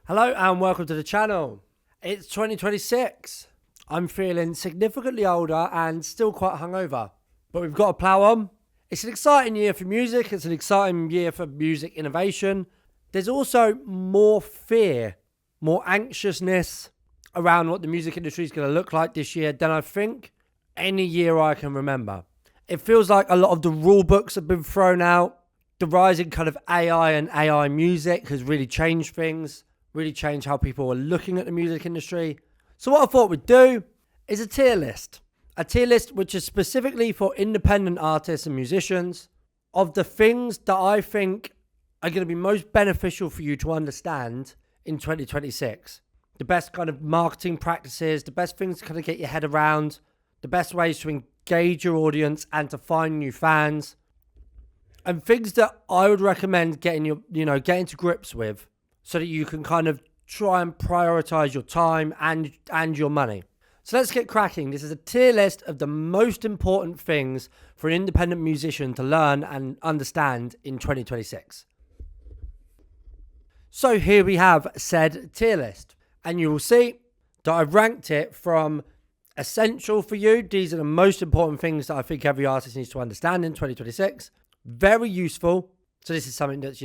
Hello and welcome to the channel. It's 2026. I'm feeling significantly older and still quite hungover, but we've got to plow on. It's an exciting year for music. It's an exciting year for music innovation. There's also more fear, more anxiousness around what the music industry is going to look like this year than I think any year I can remember. It feels like a lot of the rule books have been thrown out. The rising kind of AI and AI music has really changed things. Really change how people are looking at the music industry. So what I thought we'd do is a tier list. A tier list which is specifically for independent artists and musicians of the things that I think are going to be most beneficial for you to understand in 2026. The best kind of marketing practices, the best things to kind of get your head around, the best ways to engage your audience and to find new fans, and things that I would recommend getting to grips with, so that you can kind of try and prioritize your time and your money. So let's get cracking. This is a tier list of the most important things for an independent musician to learn and understand in 2026. So here we have said tier list. And you will see that I've ranked it from essential for you. These are the most important things that I think every artist needs to understand in 2026. Very useful. So this is something that's,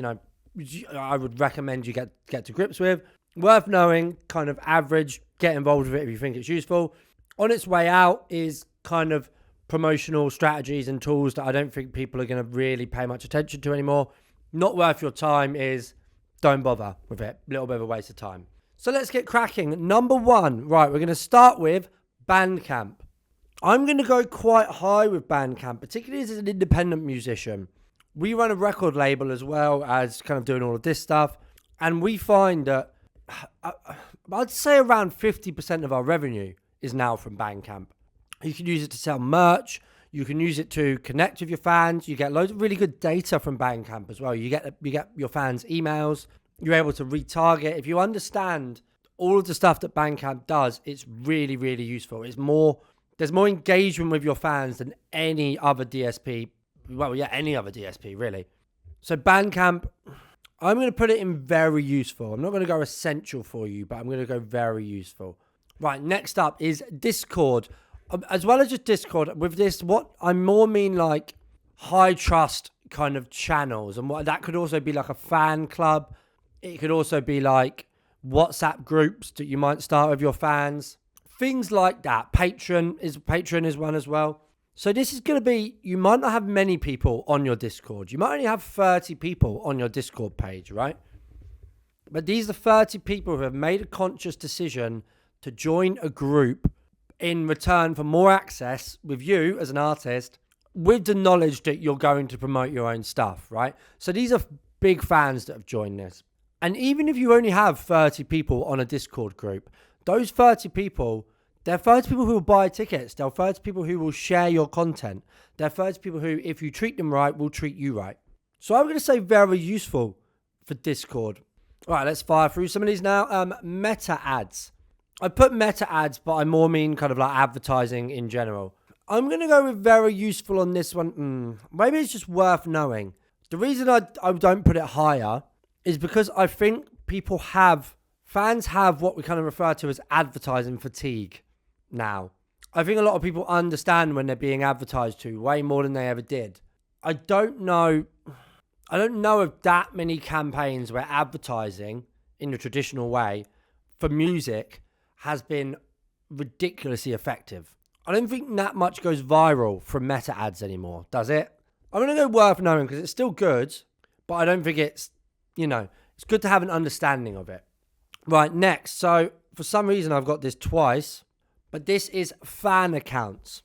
I would recommend you get to grips with. Worth knowing, kind of average, get involved with it if you think it's useful. On its way out is kind of promotional strategies and tools that I don't think people are going to really pay much attention to anymore. Not worth your time is don't bother with it. A little bit of a waste of time. So let's get cracking. Number one, right, we're going to start with Bandcamp. I'm going to go quite high with Bandcamp, particularly as an independent musician. We run a record label as well as kind of doing all of this stuff. And we find that I'd say around 50% of our revenue is now from Bandcamp. You can use it to sell merch. You can use it to connect with your fans. You get loads of really good data from Bandcamp as well. You get your fans' emails. You're able to retarget. If you understand all of the stuff that Bandcamp does, it's really, really useful. There's more engagement with your fans than any other DSP. Well, yeah, any other DSP, really. So Bandcamp, I'm going to put it in very useful. I'm not going to go essential for you, but I'm going to go very useful. Right, next up is Discord. As well as just Discord, with this, what I more mean like high trust kind of channels. And what that could also be like a fan club. It could also be like WhatsApp groups that you might start with your fans. Things like that. Patreon is one as well. So this is going to be, you might not have many people on your Discord. You might only have 30 people on your Discord page, right? But these are 30 people who have made a conscious decision to join a group in return for more access with you as an artist, with the knowledge that you're going to promote your own stuff, right? So these are big fans that have joined this. And even if you only have 30 people on a Discord group, those 30 people, they're 30 people who will buy tickets. They're 30 people who will share your content. They're 30 people who, if you treat them right, will treat you right. So I'm going to say very useful for Discord. All right, let's fire through some of these now. Meta ads. I put meta ads, but I more mean kind of like advertising in general. I'm going to go with very useful on this one. Maybe it's just worth knowing. The reason I don't put it higher is because I think fans have what we kind of refer to as advertising fatigue now. I think a lot of people understand when they're being advertised to way more than they ever did. I don't know of that many campaigns where advertising in the traditional way for music has been ridiculously effective. I don't think that much goes viral from meta ads anymore, does it? I'm going to go worth knowing because it's still good, but I don't think it's good to have an understanding of it. Right, next. So for some reason I've got this twice, but this is fan accounts.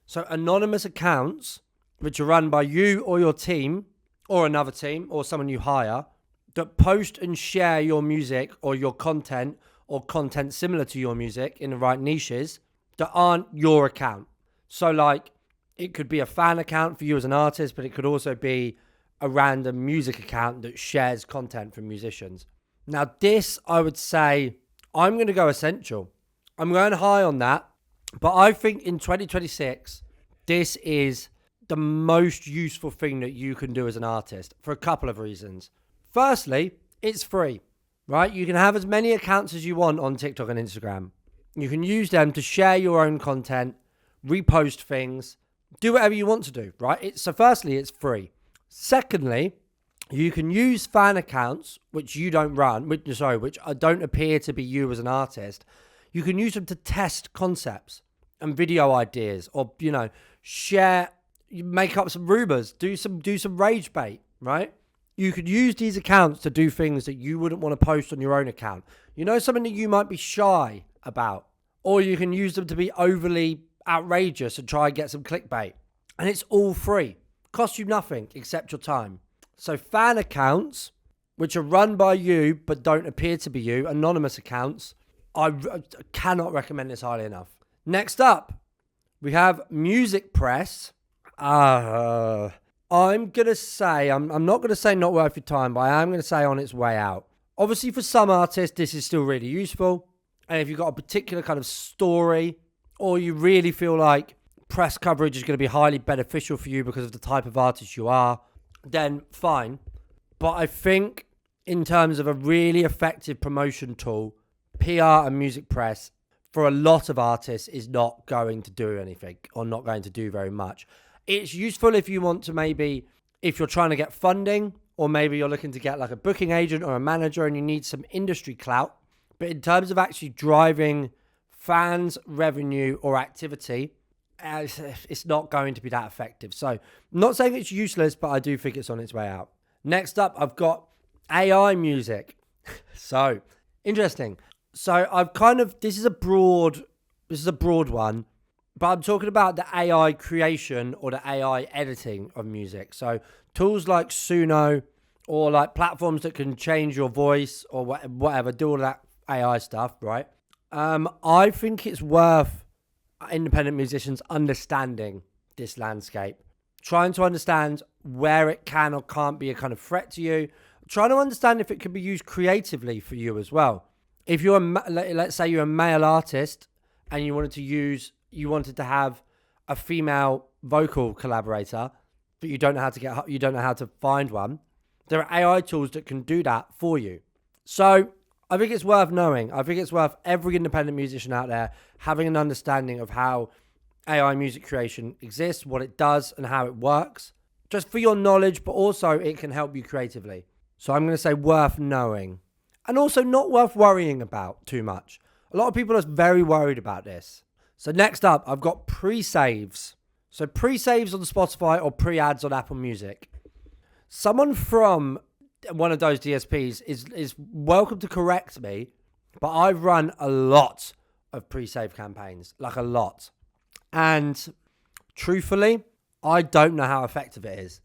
So anonymous accounts, which are run by you or your team or another team or someone you hire, that post and share your music or your content or content similar to your music in the right niches that aren't your account. So like it could be a fan account for you as an artist, but it could also be a random music account that shares content from musicians. Now this, I would say, I'm going to go essential. I'm going high on that, but I think in 2026, this is the most useful thing that you can do as an artist for a couple of reasons. Firstly, it's free. right? You can have as many accounts as you want on TikTok and Instagram. You can use them to share your own content, repost things, do whatever you want to do, right? So firstly, it's free. Secondly, you can use fan accounts, which you don't run, which don't appear to be you as an artist. You can use them to test concepts and video ideas, or, share, make up some rumors, do some rage bait, right? You could use these accounts to do things that you wouldn't want to post on your own account. Something that you might be shy about, or you can use them to be overly outrageous and try and get some clickbait. And it's all free. Costs you nothing except your time. So fan accounts, which are run by you but don't appear to be you, anonymous accounts, I cannot recommend this highly enough. Next up, we have MusicPress. I'm going to say, I'm not going to say not worth your time, but I am going to say on its way out. Obviously, for some artists, this is still really useful. And if you've got a particular kind of story, or you really feel like press coverage is going to be highly beneficial for you because of the type of artist you are, then fine. But I think in terms of a really effective promotion tool, PR and MusicPress for a lot of artists is not going to do anything, or not going to do very much. It's useful if you want to if you're trying to get funding, or maybe you're looking to get like a booking agent or a manager and you need some industry clout. But in terms of actually driving fans, revenue, or activity, it's not going to be that effective. So I'm not saying it's useless, but I do think it's on its way out. Next up, I've got AI music. So interesting. So this is a broad one, but I'm talking about the AI creation or the AI editing of music. So tools like Suno, or like platforms that can change your voice or whatever, do all that AI stuff, right? I think it's worth independent musicians understanding this landscape, trying to understand where it can or can't be a kind of threat to you, trying to understand if it can be used creatively for you as well. If you're let's say you're a male artist and you wanted to have a female vocal collaborator, but you don't know how to find one, there are AI tools that can do that for you. So I think it's worth knowing. I think it's worth every independent musician out there having an understanding of how AI music creation exists, what it does, and how it works. Just for your knowledge, but also it can help you creatively. So I'm going to say worth knowing. And also not worth worrying about too much. A lot of people are very worried about this. So next up, I've got pre-saves. So pre-saves on Spotify or pre-ads on Apple Music. Someone from one of those DSPs is welcome to correct me, but I've run a lot of pre-save campaigns, like a lot. And truthfully, I don't know how effective it is.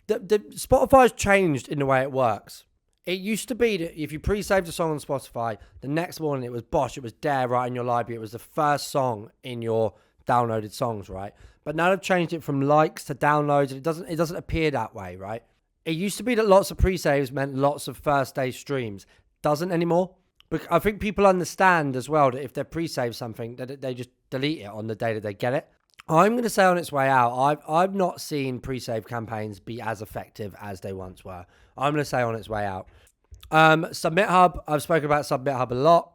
Spotify's changed in the way it works. It used to be that if you pre-saved a song on Spotify, the next morning it was bosh, it was there right in your library. It was the first song in your downloaded songs, right? But now they've changed it from likes to downloads. It doesn't appear that way, right? It used to be that lots of pre-saves meant lots of first day streams. Doesn't anymore. But I think people understand as well that if they pre-save something, that they just delete it on the day that they get it. I'm going to say on its way out, I've not seen pre-save campaigns be as effective as they once were. I'm going to say on its way out. Submit Hub, I've spoken about Submit Hub a lot.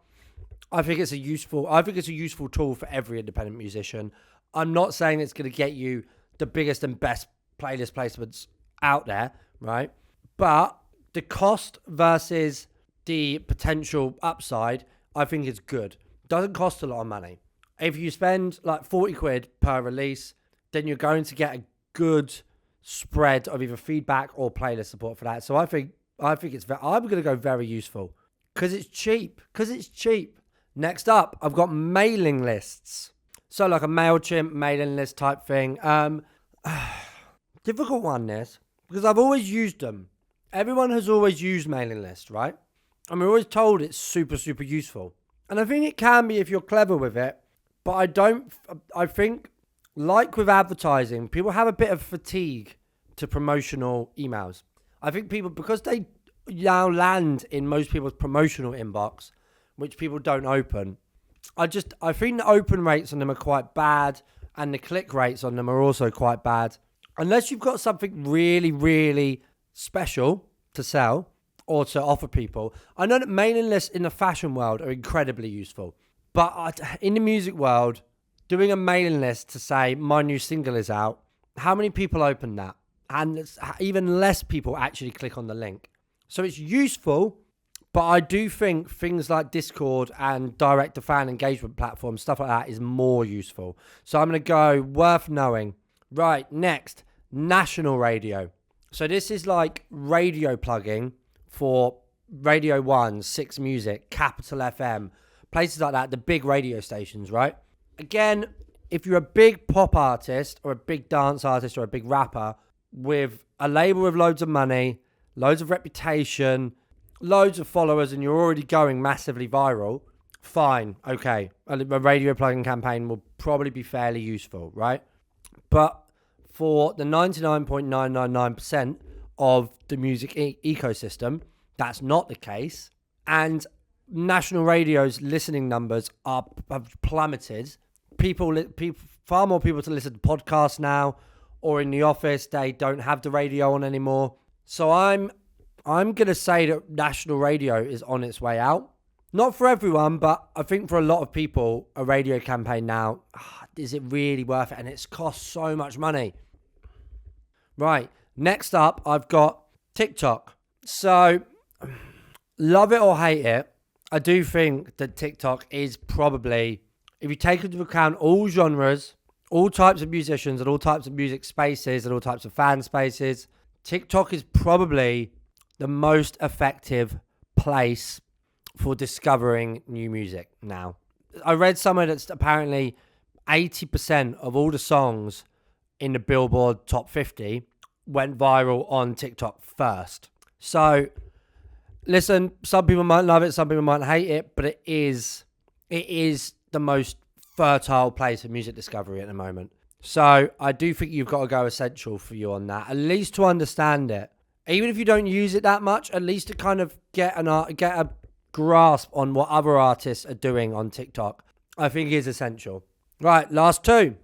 I think it's a useful tool for every independent musician. I'm not saying it's going to get you the biggest and best playlist placements out there, right? But the cost versus the potential upside, I think is good. Doesn't cost a lot of money. If you spend like 40 quid per release, then you're going to get a good spread of either feedback or playlist support for that. So I think I'm going to go very useful because it's cheap. Next up, I've got mailing lists. So like a MailChimp mailing list type thing. Difficult one, this, because I've always used them. Everyone has always used mailing lists, right? And we're always told it's super, super useful. And I think it can be if you're clever with it. But I think, like with advertising, people have a bit of fatigue to promotional emails. I think people, because they now land in most people's promotional inbox, which people don't open, I think the open rates on them are quite bad, and the click rates on them are also quite bad. Unless you've got something really, really special to sell, or to offer people. I know that mailing lists in the fashion world are incredibly useful, but in the music world, doing a mailing list to say my new single is out, how many people open that? And even less people actually click on the link. So it's useful, but I do think things like Discord and direct-to-fan engagement platforms, stuff like that, is more useful. So I'm going to go worth knowing. Right, next, national radio. So this is like radio plugging for Radio 1, 6 Music, Capital FM, places like that, the big radio stations, right? Again, if you're a big pop artist or a big dance artist or a big rapper with a label with loads of money, loads of reputation, loads of followers, and you're already going massively viral, fine, okay. A radio plugging campaign will probably be fairly useful, right? But for the 99.999% of the music ecosystem, that's not the case. And national radio's listening numbers have plummeted. Far more people to listen to podcasts now, or in the office, they don't have the radio on anymore. So I'm going to say that national radio is on its way out. Not for everyone, but I think for a lot of people, a radio campaign now, is it really worth it? And it's cost so much money. Right, next up, I've got TikTok. So, love it or hate it, I do think that TikTok is probably, if you take into account all genres, all types of musicians and all types of music spaces and all types of fan spaces, TikTok is probably the most effective place for discovering new music now. I read somewhere that's apparently 80% of all the songs in the Billboard Top 50 went viral on TikTok first. So, listen, some people might love it, some people might hate it, but it is the most fertile place for music discovery at the moment. So, I do think you've got to go essential for you on that, at least to understand it. Even if you don't use it that much, at least to kind of get a grasp on what other artists are doing on TikTok, I think is essential. Right, last two.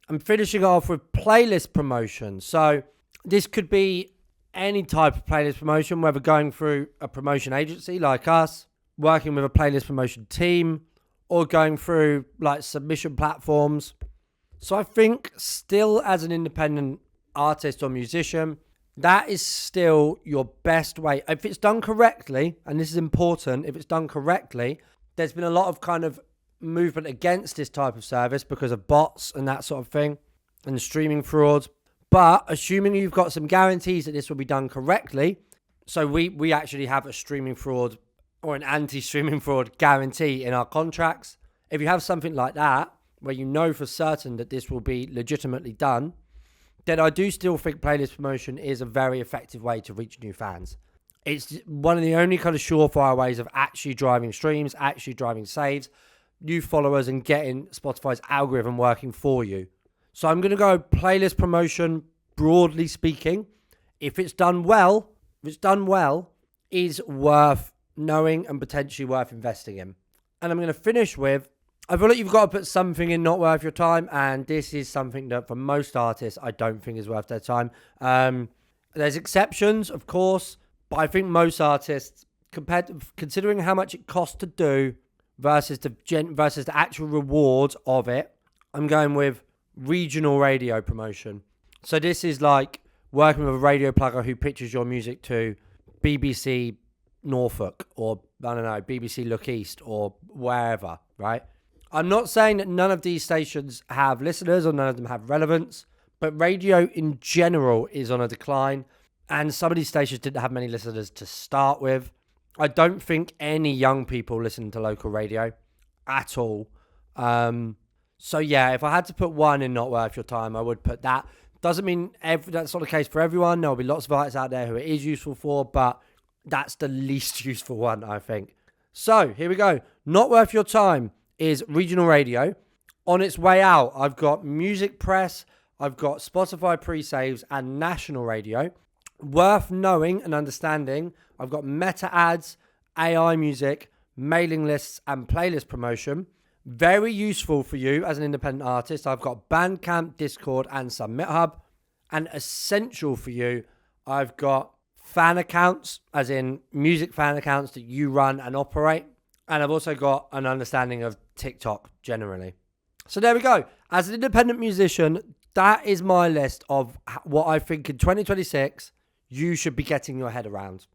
I'm finishing off with playlist promotion. So this could be any type of playlist promotion, whether going through a promotion agency like us, working with a playlist promotion team, or going through like submission platforms. So I think still as an independent artist or musician, that is still your best way. If it's done correctly, and this is important, if it's done correctly, there's been a lot of kind of movement against this type of service because of bots and that sort of thing and streaming frauds. But assuming you've got some guarantees that this will be done correctly, so we actually have a streaming fraud or an anti-streaming fraud guarantee in our contracts. If you have something like that, where you know for certain that this will be legitimately done, then I do still think playlist promotion is a very effective way to reach new fans. It's one of the only kind of surefire ways of actually driving streams, actually driving saves, new followers, and getting Spotify's algorithm working for you. So I'm going to go playlist promotion, broadly speaking. If it's done well, is worth knowing and potentially worth investing in. And I'm going to finish with, I feel like you've got to put something in not worth your time, and this is something that for most artists I don't think is worth their time. There's exceptions, of course, but I think most artists, considering how much it costs to do versus the actual reward of it, I'm going with regional radio promotion. So this is like working with a radio plugger who pitches your music to BBC Norfolk or, I don't know, BBC Look East or wherever, right? I'm not saying that none of these stations have listeners or none of them have relevance, but radio in general is on a decline, and some of these stations didn't have many listeners to start with. I don't think any young people listen to local radio at all. So yeah, if I had to put one in not worth your time, I would put that. Doesn't mean that's not the case for everyone. There'll be lots of artists out there who it is useful for, but that's the least useful one, I think. So here we go. Not worth your time is regional radio. On its way out, I've got Music Press, I've got Spotify pre-saves, and national radio. Worth knowing and understanding, I've got meta ads, AI music, mailing lists, and playlist promotion. Very useful for you as an independent artist. I've got Bandcamp, Discord, and Submit Hub. And essential for you, I've got fan accounts, as in music fan accounts that you run and operate. And I've also got an understanding of TikTok generally. So there we go. As an independent musician, that is my list of what I think in 2026 you should be getting your head around.